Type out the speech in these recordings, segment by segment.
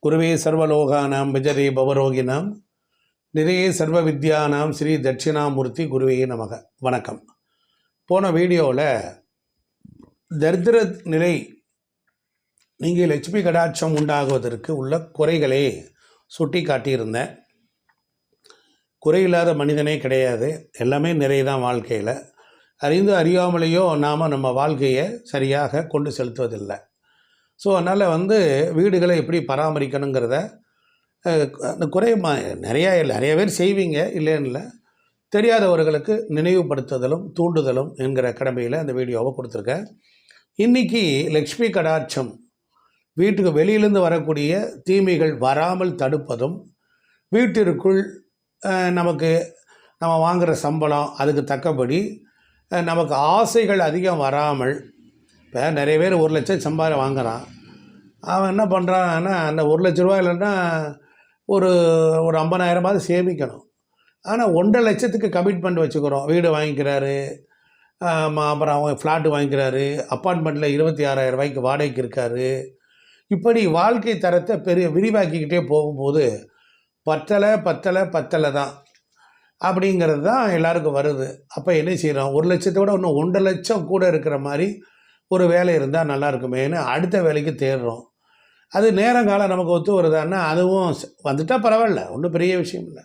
குருவே சர்வலோகானாம் விஜரே பவரோகினாம் நிறைய சர்வ வித்யானாம் ஸ்ரீ தட்சிணாமூர்த்தி குருவே நமக. வணக்கம். போன வீடியோவில் தரித்திர நிலை நீங்கள் லட்சுமி கடாட்சம் உண்டாகுவதற்கு உள்ள குறைகளை சுட்டி காட்டியிருந்தேன். குறையில்லாத மனிதனே கிடையாது, எல்லாமே நிறைதான் வாழ்க்கையில். அறிந்து அறியாமலேயோ நாம் நம்ம வாழ்க்கையை சரியாக கொண்டு செலுத்துவதில்லை. ஸோ அதனால் வீடுகளை எப்படி பராமரிக்கணுங்கிறத அந்த நிறைய பேர் செய்வீங்க, இல்லைன்னு இல்லை. தெரியாதவர்களுக்கு நினைவுபடுத்துதலும் தூண்டுதலும் என்கிற கடமையில் அந்த வீடியோவை கொடுத்துருக்கேன். இன்றைக்கி லக்ஷ்மி கடாட்சம் வீட்டுக்கு வெளியிலேருந்து வரக்கூடிய தீமைகள் வராமல் தடுப்பதும், வீட்டிற்குள் நம்ம வாங்குகிற சம்பளம் அதுக்கு தக்கபடி நமக்கு ஆசைகள் அதிகம் வராமல். இப்போ நிறைய பேர் 1 லட்சம் சம்பாதிச்சு வாங்குகிறான். அவன் என்ன பண்ணுறான்னா, அந்த 1 லட்ச ரூபா இல்லைன்னா ஒரு 50,000 சேமிக்கணும். ஆனால் 1.5 லட்சத்துக்கு கமிட்மெண்ட் வச்சுக்கிறோம். வீடு வாங்கிக்கிறாரு, அப்புறம் அவங்க ஃப்ளாட்டு வாங்கிக்கிறாரு, அப்பார்ட்மெண்ட்டில் 26,000 ரூபாய்க்கு வாடகைக்கு இருக்கார். இப்படி வாழ்க்கை தரத்தை விரிவாக்கிக்கிட்டே போகும்போது பத்தலை தான் அப்படிங்கிறது தான் எல்லாருக்கும் வருது. அப்போ என்ன செய்கிறோம், 1 லட்சத்தை விட இன்னும் 1.5 லட்சம் கூட இருக்கிற மாதிரி ஒரு வேலை இருந்தால் நல்லா இருக்குமேன்னு அடுத்த வேலைக்கு தேடுறோம். அது நேரங்காலம் நமக்கு ஒத்து வருதான்னா அதுவும் வந்துட்டால் பரவாயில்ல, ஒன்றும் பெரிய விஷயம் இல்லை.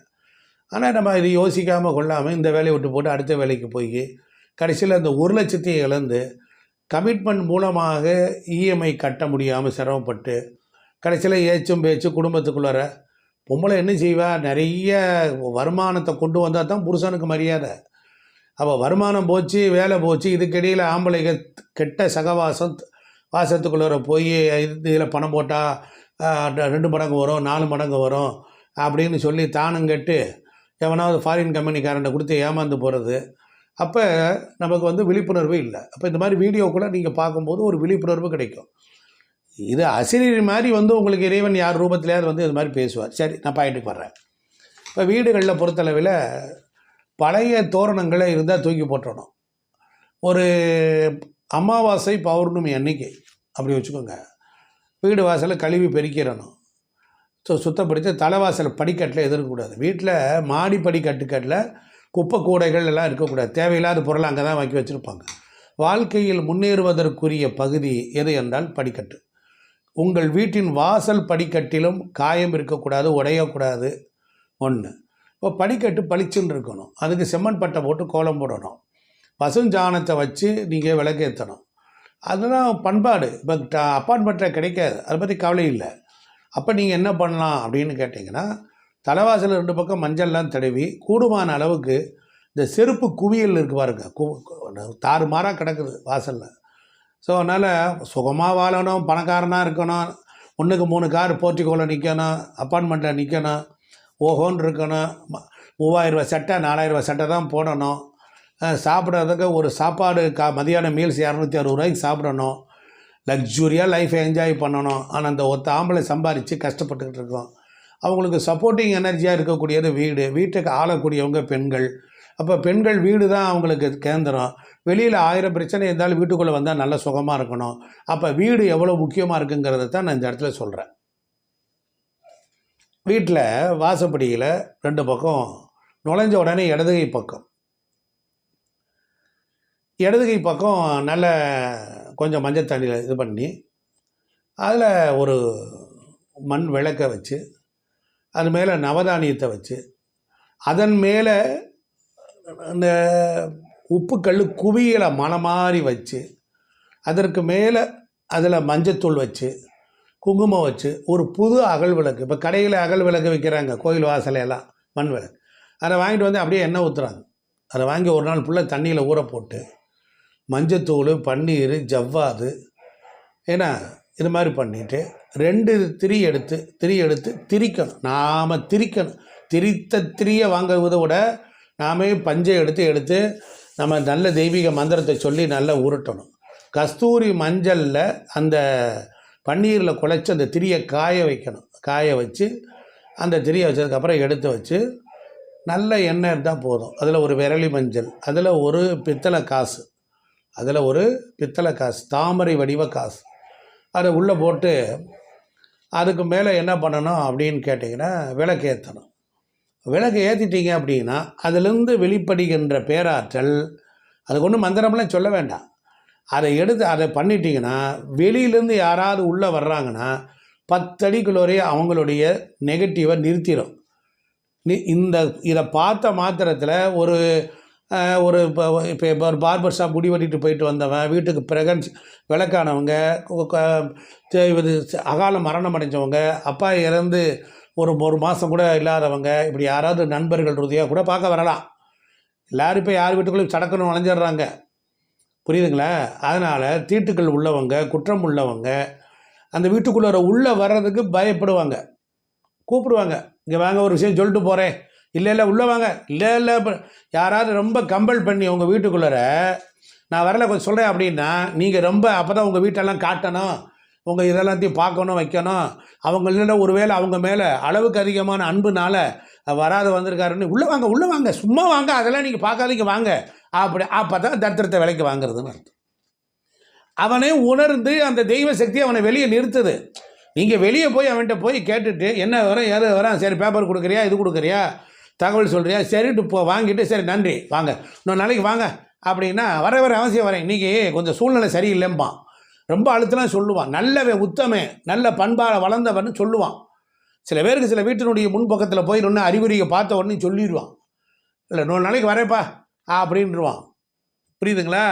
ஆனால் நம்ம இது யோசிக்காமல் கொள்ளாமல் இந்த வேலையை விட்டு போட்டு அடுத்த வேலைக்கு போய் கடைசியில் அந்த 1 லட்சத்தையும் இழந்து கமிட்மெண்ட் மூலமாக இஎம்ஐ கட்ட முடியாமல் சிரமப்பட்டு கடைசியில் ஏச்சும் பேச்சு குடும்பத்துக்குள்ளார பொம்பளை என்ன செய்வா, நிறைய வருமானத்தை கொண்டு வந்தால் தான் புருஷனுக்கு மரியாதை. அப்போ வருமானம் போச்சு, வேலை போச்சு, இதுக்கிடையில் ஆம்பளைங்க கெட்ட வாசத்துக்குள்ளே போய் இதில் பணம் போட்டால் 2 மடங்கு வரும், 4 மடங்கு வரும் அப்படின்னு சொல்லி தானும் கெட்டு எவனாவது ஃபாரின் கம்பெனிக்காரன்ட்ட கொடுத்து ஏமாந்து போகிறது. அப்போ நமக்கு விழிப்புணர்வு இல்லை. அப்போ இந்த மாதிரி வீடியோ கூட நீங்கள் பார்க்கும்போது ஒரு விழிப்புணர்வு கிடைக்கும். இது அசிரியர் மாதிரி உங்களுக்கு இறைவன் யார் ரூபத்திலேயாவது இது மாதிரி பேசுவார். சரி, நான் பாயிண்ட்டுக்கு வர்றேன். இப்போ வீடுகளில் பொறுத்தளவில் பழைய தோரணங்களை இருந்தால் தூக்கி போட்டுறணும். ஒரு அமாவாசை பௌர்ணமி அன்னைக்கு அப்படி வச்சுக்கோங்க, வீடு வாசலை கழுவி பெருக்கிடணும். சுத்தப்படுத்தி தலைவாசல் படிக்கட்டில் எதிர்க்கக்கூடாது. வீட்டில் மாடி படிக்கட்டுக்கட்டில் குப்பை கூடைகள் எல்லாம் இருக்கக்கூடாது. தேவையில்லாத பொருளை அங்கே தான் வாங்கி வச்சுருப்பாங்க. வாழ்க்கையில் முன்னேறுவதற்குரிய பகுதி எது என்றால் படிக்கட்டு. உங்கள் வீட்டின் வாசல் படிக்கட்டிலும் காயம் இருக்கக்கூடாது, உடையக்கூடாது. ஒன்று. இப்போ படிக்கட்டு பளிச்சுன்னு இருக்கணும். அதுக்கு செம்மண் பட்டை போட்டு கோலம் போடணும். பசுஞ்சாணத்தை வச்சு நீங்கள் விளக்கேற்றணும். அதெல்லாம் பண்பாடு. இப்போ அப்பார்ட்மெண்ட்டில் கிடைக்காது, அதை பற்றி கவலை இல்லை. அப்போ நீங்கள் என்ன பண்ணலாம் அப்படின்னு கேட்டிங்கன்னா, தலைவாசல் 2 பக்கம் மஞ்சள்லாம் தடவி கூடுமான அளவுக்கு இந்த செருப்பு குவியல் இருக்குது பாருங்க, தாறுமாறாக கிடக்குது வாசலில். ஸோ அதனால் சுகமாக வாழணும், பணக்காரனாக இருக்கணும், 1க்கு 3 கார் போர்ட்டிகோவில் நிற்கணும், அப்பார்ட்மெண்ட்டில் நிற்கணும், ஓஹோன்னு இருக்கணும், 3000 ரூபா சட்டை 4000 ரூபா சட்டை தான் போடணும், சாப்பிட்றதுக்கு ஒரு சாப்பாடு மதியான மீல்ஸ் 260 ரூபாய்க்கு சாப்பிடணும், லக்ஸுரியாக லைஃப்பை என்ஜாய் பண்ணணும். ஆனால் அந்த ஒத்த ஆம்பளை சம்பாரித்து கஷ்டப்பட்டுக்கிட்டு இருக்கோம். அவங்களுக்கு சப்போர்ட்டிங் எனர்ஜியாக இருக்கக்கூடியது வீடு. வீட்டுக்கு ஆளக்கூடியவங்க பெண்கள். அப்போ பெண்கள் வீடு தான் அவங்களுக்கு கேந்திரம். வெளியில் 1000 பிரச்சனை இருந்தாலும் வீட்டுக்குள்ளே வந்தால் நல்ல சுகமாக இருக்கணும். அப்போ வீடு எவ்வளோ முக்கியமாக இருக்குங்கிறத தான் நான் இந்த இடத்துல சொல்கிறேன். வீட்டில் வாசப்படியில் 2 பக்கம் நுழைஞ்ச உடனே இடதுகை பக்கம் நல்ல கொஞ்சம் மஞ்சள் தண்ணியில் இது பண்ணி அதில் ஒரு மண் விளக்க வச்சு அது மேலே நவதானியத்தை வச்சு அதன் மேலே இந்த உப்புக்கல் குவியலை மாதிரி வச்சு அதற்கு மேலே அதில் மஞ்சத்தூள் வச்சு குங்குமம் வச்சு ஒரு புது அகல் விளக்கு. இப்போ கடையில் அகல் விளக்கு வைக்கிறாங்க, கோயில் வாசலையெல்லாம் மண் விளக்கு. அதை வாங்கிட்டு அப்படியே எண்ணெய் ஊற்றுறாங்க. அதை வாங்கி ஒரு நாள் ஃபுல்லாக தண்ணியில் ஊற போட்டு மஞ்சத்தூள், பன்னீர், ஜவ்வாது ஏன்னா இது மாதிரி பண்ணிவிட்டு 2 திரி எடுத்து திரிக்கணும். நாம் திரிக்கணும். திரித்த திரியை வாங்குவதை விட நாமே பஞ்சை எடுத்து நம்ம நல்ல தெய்வீக மந்திரத்தை சொல்லி நல்லா உருட்டணும். கஸ்தூரி மஞ்சளில் அந்த பன்னீரில் குழைச்சி அந்த திரியை காய வைக்கணும். காய வச்சு அந்த திரியை வச்சதுக்கப்புறம் எடுத்து வச்சு நல்ல எண்ணெய் இருந்தால் போதும். அதில் ஒரு விரலி மஞ்சள், அதில் ஒரு பித்தளை காசு, தாமரை வடிவ காசு, அதை உள்ளே போட்டு அதுக்கு மேலே என்ன பண்ணணும் அப்படின்னு கேட்டிங்கன்னா விளக்கு ஏற்றணும். விளக்கு ஏற்றிட்டீங்க அப்படின்னா அதிலிருந்து வெளிப்படுகின்ற பேராற்றல், அதுக்கு ஒன்றும் மந்திரம்லாம் சொல்ல வேண்டாம். அதை எடுத்து அதை பண்ணிட்டீங்கன்னா வெளியிலேருந்து யாராவது உள்ளே வர்றாங்கன்னா 10 அடிக்குள்ளோரையே அவங்களுடைய நெகட்டிவை நிறுத்திடும். இதை பார்த்த மாத்திரத்தில் ஒரு இப்போ ஒரு பார்பர் ஷாப் முடி வெட்டிட்டு போயிட்டு வந்தவன், வீட்டுக்கு ப்ரெகன்ஸ் விளக்கானவங்க, இது அகால மரணம் அடைஞ்சவங்க, அப்பா இறந்து ஒரு மாதம் கூட இல்லாதவங்க, இப்படி யாராவது நண்பர்கள் ரீதியாக கூட பார்க்க வரலாம். எல்லோரும் இப்போ யார் வீட்டுக்குள்ளேயும் சடக்குன்னு நுழைஞ்சிடுறாங்க, புரியுதுங்களா? அதனால் தீட்டுக்கள் உள்ளவங்க, குற்றம் உள்ளவங்க அந்த வீட்டுக்குள்ளே உள்ளே வர்றதுக்கு பயப்படுவாங்க, கூப்பிடுவாங்க, இங்கே வாங்க ஒரு விஷயம் சொல்லிட்டு போகிறேன், இல்லை உள்ளே வாங்க, இல்லை இப்போ யாராவது ரொம்ப கம்பல் பண்ணி உங்கள் வீட்டுக்குள்ளே நான் வரல கொஞ்சம் சொல்கிறேன் அப்படின்னா நீங்கள் ரொம்ப அப்போ தான் உங்கள் வீட்டெல்லாம் காட்டணும், உங்கள் இதெல்லாத்தையும் பார்க்கணும் வைக்கணும். அவங்கள ஒருவேளை அவங்க மேலே அளவுக்கு அதிகமான அன்புனால வராத வந்திருக்காருன்னு உள்ளே வாங்க சும்மா வாங்க, அதெல்லாம் நீங்கள் பார்க்காதீங்க வாங்க அப்போ தான் தரித்திரத்தை விலைக்கு வாங்குறதுன்னு அர்த்தம். அவனே உணர்ந்து அந்த தெய்வ சக்தி அவனை வெளியே நிறுத்துது. நீங்கள் வெளியே போய் அவன்கிட்ட போய் கேட்டுட்டு என்ன வரும் எது வரான், சரி பேப்பர் கொடுக்குறியா, இது கொடுக்குறியா, தகவல் சொல்கிறியா, சரிட்டு வாங்கிட்டு சரி நன்றி வாங்க இன்னொரு நாளைக்கு வாங்க அப்படின்னா வர அவசியம் வரேன், இன்றைக்கி கொஞ்சம் சூழ்நிலை சரியில்லைம்பான், ரொம்ப அழுத்தலாம் சொல்லுவான், நல்ல உத்தமே நல்ல பண்பாக வளர்ந்தவன்னு சொல்லுவான். சில பேருக்கு சில வீட்டினுடைய முன்பக்கத்தில் போய் இன்னொன்று அறிகுறியை பார்த்த உடனே சொல்லிடுவான், இல்லை இன்னொரு நாளைக்கு வரேப்பா அப்படின்ட்டுருவான். புரியுதுங்களா?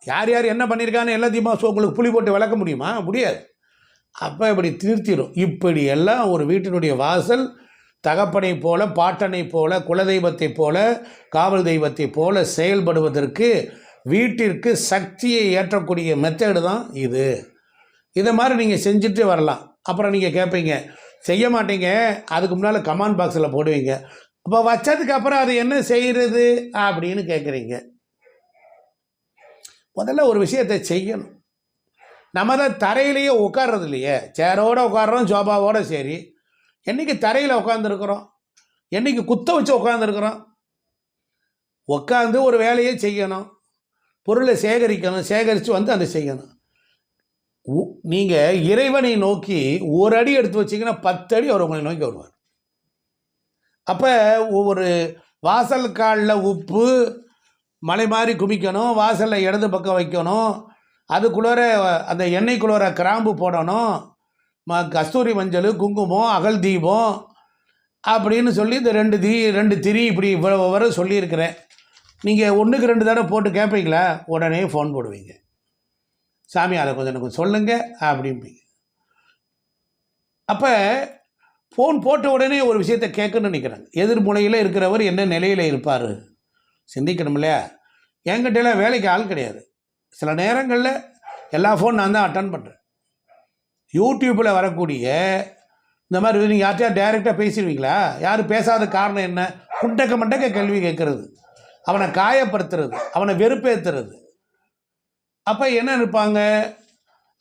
யார் யார் என்ன பண்ணியிருக்கான்னு எல்லாத்தையுமா உங்களுக்கு புளி போட்டு விளக்க முடியுமா? முடியாது. அப்போ இப்படி நிறுத்திடும். இப்படி எல்லாம் ஒரு வீட்டினுடைய வாசல் தகப்பனை போல, பாட்டனை போல, குலதெய்வத்தை போல, காவல் தெய்வத்தை போல செயல்படுவதற்கு வீட்டிற்கு சக்தியை ஏற்றக்கூடிய மெத்தேடு தான் இது. இதை மாதிரி நீங்கள் செஞ்சுட்டு வரலாம். அப்புறம் நீங்கள் கேட்பீங்க, செய்ய மாட்டீங்க, அதுக்கு முன்னால் கமெண்ட் பாக்ஸில் போடுவீங்க, அப்போ வச்சதுக்கப்புறம் அது என்ன செய்கிறது அப்படின்னு கேட்குறீங்க. முதல்ல ஒரு விஷயத்தை செய்யணும். நம்ம தான் தரையிலேயே உட்கார்றது இல்லையே, சேரோடு உட்காடுறோம், ஜோபாவோடு சரி. என்றைக்கு தரையில் உட்காந்துருக்குறோம், என்றைக்கு குத்த வச்சு உட்காந்துருக்குறோம்? உட்காந்து ஒரு வேலையை செய்யணும், பொருளை சேகரிக்கணும், சேகரித்து வந்து அதை செய்யணும். நீங்கள் இறைவனை நோக்கி ஒரு அடி எடுத்து வச்சிங்கன்னா 10 அடி அவர் உங்களை நோக்கி வருவார். அப்போ ஒரு வாசல் காலில் உப்பு மலை மாதிரி குமிக்கணும், வாசலில் இடது பக்கம் வைக்கணும், அதுக்குள்ளே அந்த எண்ணெய்க்குள்ளே கிராம்பு போடணும், கஸ்தூரி மஞ்சள், குங்குமம், அகல் தீபம் அப்படின்னு சொல்லி இந்த 2 திரி இப்படி வர சொல்லியிருக்கிறேன். நீங்கள் 1க்கு 2 தடவை போட்டு கேட்பீங்களா? உடனே ஃபோன் போடுவீங்க, சாமி அதை கொஞ்சம் எனக்கு சொல்லுங்கள் அப்படிம்பீங்க. அப்போ ஃபோன் போட்ட உடனே ஒரு விஷயத்தை கேட்கணும்னு நினைக்கிறாங்க. எதிர்முனையில் இருக்கிறவர் என்ன நிலையில் இருப்பார் சிந்திக்கணும் இல்லையா? என்கிட்டலாம் வேலைக்கு ஆள் கிடையாது. சில நேரங்களில் எல்லா ஃபோன் நான் தான் அட்டன் பண்ணுறேன். யூடியூப்பில் வரக்கூடிய இந்த மாதிரி நீங்கள் யார்ட்டையா டைரெக்டாக பேசிடுவீங்களா? யாரும் பேசாத காரணம் என்ன? குண்டக்க மண்டக்க கேள்வி கேட்குறது, அவனை காயப்படுத்துறது, அவனை வெறுப்பேற்றுறது. அப்போ என்ன இருப்பாங்க?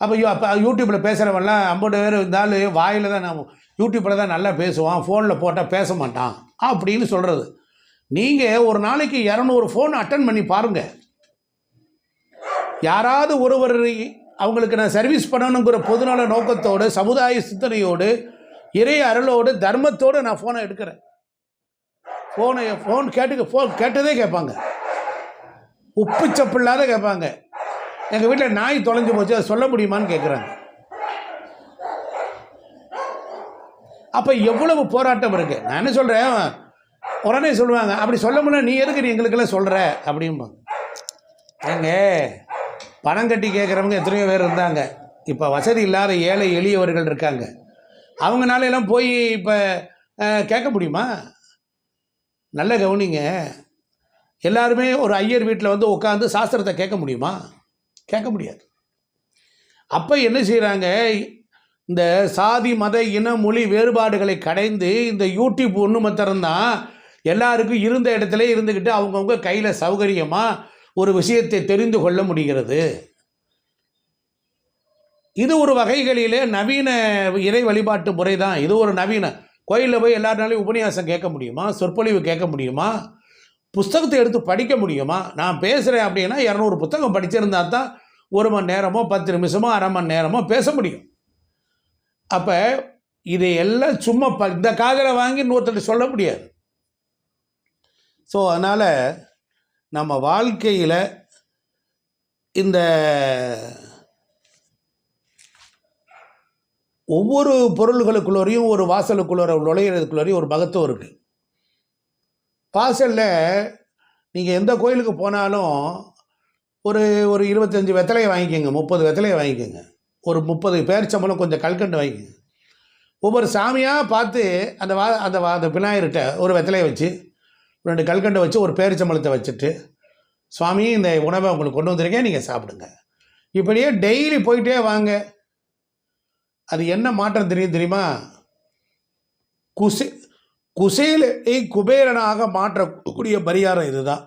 அப்போ யூடியூப்பில் பேசுகிறவன்லாம் 50 பேர் இருந்தாலும் வாயில் தான் நான் யூடியூப்பில் தான் நல்லா பேசுவான், ஃபோனில் போட்டால் பேச மாட்டான் அப்படின்னு சொல்கிறது. நீங்கள் ஒரு நாளைக்கு 200 ஃபோன் அட்டன் பண்ணி பாருங்கள். யாராவது ஒருவர் அவங்களுக்கு நான் சர்வீஸ் பண்ணணுங்கிற பொதுநல நோக்கத்தோடு, சமுதாய சிந்தனையோடு, இறை அருளோடு, தர்மத்தோடு நான் ஃபோனை எடுக்கிறேன். ஃபோன் கேட்டதே கேட்பாங்க, உப்பு சப்பு இல்லாத கேட்பாங்க. எங்கள் வீட்டில் நாய் தொலைஞ்சு போச்சு, அதை சொல்ல முடியுமான்னு கேட்குறாங்க. அப்போ எவ்வளவு போராட்டம் இருக்குது. நான் என்ன சொல்கிறேன், உடனே சொல்லுவாங்க, அப்படி சொல்ல முடியல, நீ எதுக்கு நீ எங்களுக்கெல்லாம் சொல்கிற அப்படிம்பாங்க. ஏங்க, பணம் கட்டி கேட்குறவங்க எத்தனையோ பேர் இருந்தாங்க. இப்போ வசதி இல்லாத ஏழை எளியவர்கள் இருக்காங்க. அவங்கனால எல்லாம் போய் இப்போ கேட்க முடியுமா? நல்ல கவனிங்க. எல்லாருமே ஒரு ஐயர் வீட்டில் வந்து உட்காந்து சாஸ்திரத்தை கேட்க முடியுமா? கேட்க முடியாது. அப்போ என்ன செய்கிறாங்க, இந்த சாதி மத இன மொழி வேறுபாடுகளை கடைந்து இந்த யூடியூப் ஒன்று மாத்திரம்தான் எல்லாருக்கும் இருந்த இடத்துல இருந்துக்கிட்டு அவங்கவுங்க கையில் சௌகரியமாக ஒரு விஷயத்தை தெரிந்து கொள்ள முடிகிறது. இது ஒரு வகைகளிலே நவீன இறை வழிபாட்டு முறை தான். இது ஒரு நவீன கோயிலில் போய் எல்லாருனாலையும் உபன்யாசம் கேட்க முடியுமா? சொற்பொழிவு கேட்க முடியுமா? புஸ்தகத்தை எடுத்து படிக்க முடியுமா? நான் பேசுகிறேன் அப்படின்னா 200 புத்தகம் படிச்சிருந்தா தான் 1 மணி நேரமோ 10 நிமிஷமோ அரை மணி நேரமோ பேச முடியும். அப்போ இதையெல்லாம் சும்மா இந்த காதில் வாங்கி இன்னொருத்தர் சொல்ல முடியாது. ஸோ அதனால் நம்ம வாழ்க்கையில் இந்த ஒவ்வொரு பொருள்களுக்குள்ளோரையும் ஒரு வாசலுக்குள்ளே நுழையிறதுக்குள்ளேயும் ஒரு மகத்துவம் இருக்குது. வாசலில் நீங்கள் எந்த கோயிலுக்கு போனாலும் ஒரு 25 வெத்தலையை வாங்கிக்கோங்க, 30 வெத்தலையை வாங்கிக்கோங்க, ஒரு 30 பேரிச்சம்பழம், கொஞ்சம் கல்கண்டு வாங்கிக்கோங்க. ஒவ்வொரு சாமியாக பார்த்து அந்த விநாயகர்கிட்ட ஒரு வெத்தலையை வச்சு, 2 கல்கண்டை வச்சு, ஒரு பேரிச்சம்பழத்தை வச்சுட்டு, சுவாமி இந்த உணவை உங்களுக்கு கொண்டு வந்திருக்கேன், நீங்கள் சாப்பிடுங்க. இப்படியே டெய்லி போயிட்டே வாங்க. அது என்ன மாற்றம் தெரியுமா? குசேலை குபேரனாக மாற்றக்கூடிய பரிகாரம் இதுதான்.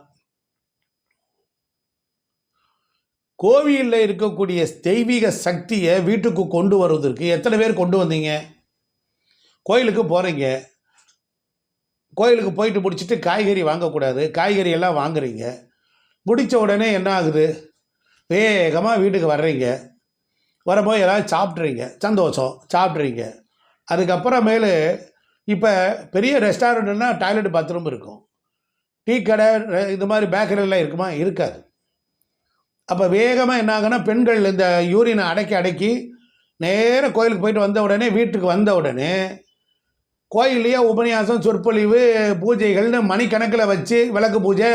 கோவிலில் இருக்கக்கூடிய தெய்வீக சக்தியை வீட்டுக்கு கொண்டு வருவதற்கு எத்தனை பேர் கொண்டு வந்தீங்க? கோயிலுக்கு போகிறீங்க, கோயிலுக்கு போயிட்டு முடிச்சுட்டு காய்கறி வாங்கக்கூடாது, காய்கறி எல்லாம் வாங்குறீங்க. முடித்த உடனே என்ன ஆகுது? வேகமாக வீட்டுக்கு வர்றீங்க, வரும்போது ஏதாவது சாப்பிட்றீங்க, சந்தோஷம், சாப்பிட்றீங்க. அதுக்கப்புறமேலு இப்போ பெரிய ரெஸ்டாரண்ட்னா டாய்லெட் பாத்ரூம் இருக்கும், டீ கடை இது மாதிரி பேக்கரிலாம் இருக்குமா? இருக்காது. அப்போ வேகமாக என்ன ஆகுனா, பெண்கள் இந்த யூரினை அடக்கி நேராக கோயிலுக்கு போயிட்டு வந்த உடனே, வீட்டுக்கு வந்த உடனே கோயில்லையே உபன்யாசம், சொற்பொழிவு, பூஜைகள்னு மணிக்கணக்கில் வச்சு, விளக்கு பூஜை,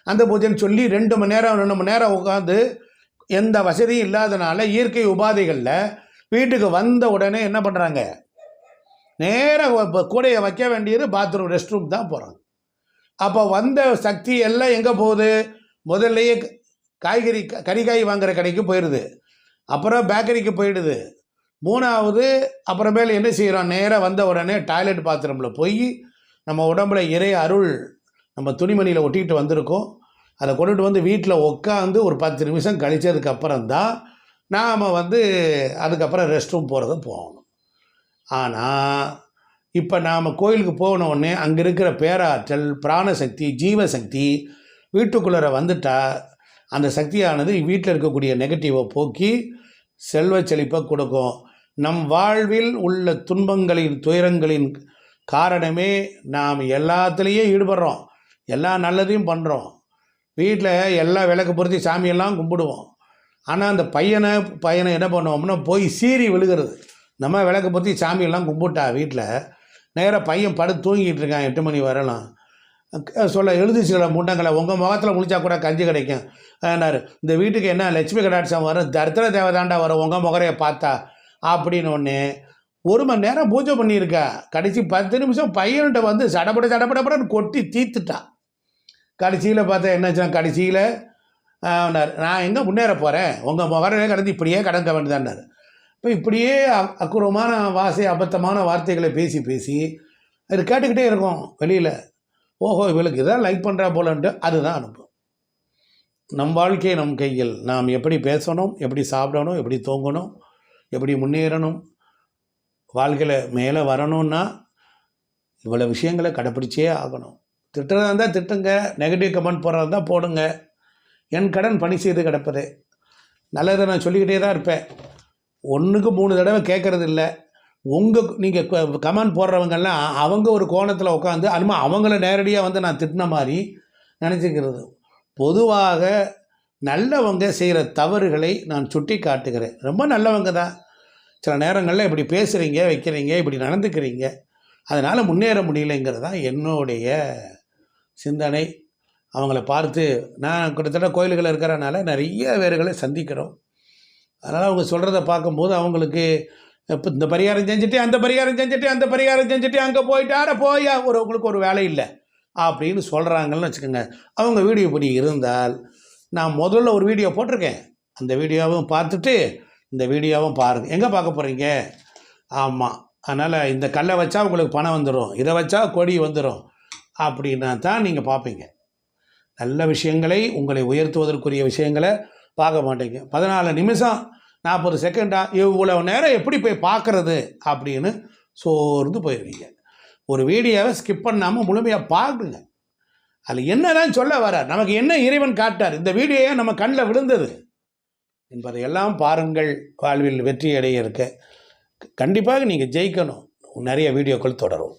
அந்த பூஜைன்னு சொல்லி 2 மணி நேரம் உட்காந்து, எந்த வசதியும் இல்லாதனால இயற்கை உபாதைகளில் வீட்டுக்கு வந்த உடனே என்ன பண்ணுறாங்க? நேராக கூடையை வைக்க வேண்டியது பாத்ரூம், ரெஸ்ட் ரூம் தான் போகிறாங்க. அப்போ வந்த சக்தி எல்லாம் எங்கே போகுது? முதல்லையே கறிக்காய் வாங்குகிற கடைக்கு போயிடுது, அப்புறம் பேக்கரிக்கு போயிடுது, 3வது அப்புறமேல என்ன செய்கிறோம்? நேராக வந்த உடனே டாய்லெட் பாத்ரூமில் போய் நம்ம உடம்புல இறை அருள் நம்ம துணிமணியில் ஒட்டிக்கிட்டு வந்திருக்கோம், அதை கொண்டுட்டு வந்து வீட்டில் உட்காந்து ஒரு 10 நிமிஷம் கழிச்சதுக்கப்புறம் தான் நாம் அதுக்கப்புறம் ரெஸ்ட் ரூம் போகணும். ஆனால் இப்போ நாம் கோயிலுக்கு போனோடனே அங்கே இருக்கிற பேராற்றல், பிராணசக்தி, ஜீவசக்தி வீட்டுக்குள்ளே வந்துட்டால் அந்த சக்தியானது வீட்டில் இருக்கக்கூடிய நெகட்டிவை போக்கி செல்வ செழிப்பை கொடுக்கும். நம் வாழ்வில் உள்ள துன்பங்களின், துயரங்களின் காரணமே நாம் எல்லாத்துலேயும் ஈடுபடுறோம், எல்லா நல்லதையும் பண்ணுறோம், வீட்டில் எல்லா விளக்கு பொருத்தி சாமியெல்லாம் கும்பிடுவோம். ஆனால் அந்த பையனை என்ன பண்ணுவோம்னா போய் சீறி விழுகிறது. நம்ம விளக்கு பொருத்தி சாமியெல்லாம் கும்பிட்டா வீட்டில் நேராக பையன் படுத்து தூங்கிட்டு இருக்கான், 8 மணி வரலாம் எழுதிச்சுக்கிற முண்டங்களை உங்கள் முகத்தில் முடிச்சா கூட கஞ்சி கிடைக்கும் என்னாரு. இந்த வீட்டுக்கு என்ன லட்சுமி கடாட்சம் வரும், தரித்திர தேவதாண்டா வரும் உங்கள் முகரையை பார்த்தா அப்படின்னு ஒன்று 1 மணி நேரம் பூஜை பண்ணியிருக்கா. கடைசி 10 நிமிஷம் பையன்கிட்ட சடப்படன்னு கொட்டி தீர்த்துட்டா. கடைசியில் பார்த்தா என்னாச்சுன்னா, கடைசியில் நான் எங்கே முன்னேற போகிறேன், உங்கள் முகரையை கடந்து இப்படியே கடக்க வேண்டியதான்னாரு. இப்போ இப்படியே அக்குறமான அபத்தமான வார்த்தைகளை பேசி அது கேட்டுக்கிட்டே இருக்கும் வெளியில். ஓஹோ, இவளுக்கு இதான் லைக் பண்ணுறா போலன்ட்டு அதுதான் அனுப்பும். நம் வாழ்க்கை நம் கையில். நாம் எப்படி பேசணும், எப்படி சாப்பிடணும், எப்படி தூங்கணும், எப்படி முன்னேறணும், வாழ்க்கையில் மேலே வரணும்னா இவ்வளோ விஷயங்களை கடைப்பிடிச்சே ஆகணும். திட்டுறதா இருந்தால் திட்டுங்க, நெகட்டிவ் கமெண்ட் போடுறதா இருந்தால் போடுங்க. என் கடன் பணி செய்து கிடப்பதே. நல்லதை நான் சொல்லிக்கிட்டே தான் இருப்பேன். 1க்கு 3 தடவை கேட்குறது இல்லை. நீங்கள் கமெண்ட் போடுறவங்கெல்லாம் அவங்க ஒரு கோணத்தில் உட்காந்து அதுமா அவங்கள நேரடியாக நான் திட்டின மாதிரி நினச்சிக்கிறது. பொதுவாக நல்லவங்க செய்கிற தவறுகளை நான் சுட்டி காட்டுகிறேன். ரொம்ப நல்லவங்க தான், சில நேரங்களில் இப்படி பேசுகிறீங்க, வைக்கிறீங்க, இப்படி நடந்துக்கிறீங்க, அதனால் முன்னேற முடியலைங்கிறது தான் என்னுடைய சிந்தனை. அவங்கள பார்த்து நான் கிட்டத்தட்ட கோயில்கள் இருக்கிறனால நிறைய பேர்களை சந்திக்கிறோம். அதனால் அவங்க சொல்கிறத பார்க்கும்போது அவங்களுக்கு இப்போ இந்த பரிகாரம் செஞ்சுட்டு, அந்த பரிகாரம் செஞ்சுட்டு, அந்த பரிகாரம் செஞ்சுட்டு, அங்கே போயிட்டார போயா உங்களுக்கு ஒரு வேலை இல்லை அப்படின்னு சொல்கிறாங்கன்னு வச்சுக்கோங்க. அவங்க வீடியோ இப்படி இருந்தால், நான் முதல்ல ஒரு வீடியோ போட்டிருக்கேன், அந்த வீடியோவும் பார்த்துட்டு இந்த வீடியோவும் பாருங்கள். எங்கே பார்க்க போகிறீங்க? ஆமாம், அதனால் இந்த கல்லை வச்சா உங்களுக்கு பணம் வந்துடும், இதை வச்சா கொடி வந்துடும் அப்படின்னா தான் நீங்கள் பார்ப்பீங்க. நல்ல விஷயங்களை, உங்களை உயர்த்துவதற்குரிய விஷயங்களை பார்க்க மாட்டீங்க. 14 நிமிஷம் 40 செகண்டா இவ்வளோ நேரம் எப்படி போய் பார்க்குறது அப்படின்னு சோர்ந்து போயிடுவீங்க. ஒரு வீடியோவை ஸ்கிப் பண்ணாமல் முழுமையாக பார்க்குங்க. அதில் என்னதான் சொல்ல வர, நமக்கு என்ன இறைவன் காட்டார், இந்த வீடியோவை நம்ம கண்ணில் விழுந்தது என்பதையெல்லாம் பாருங்கள். வாழ்வில் வெற்றி அடைய இருக்க கண்டிப்பாக நீங்கள் ஜெயிக்கணும். நிறைய வீடியோக்கள் தொடரும்.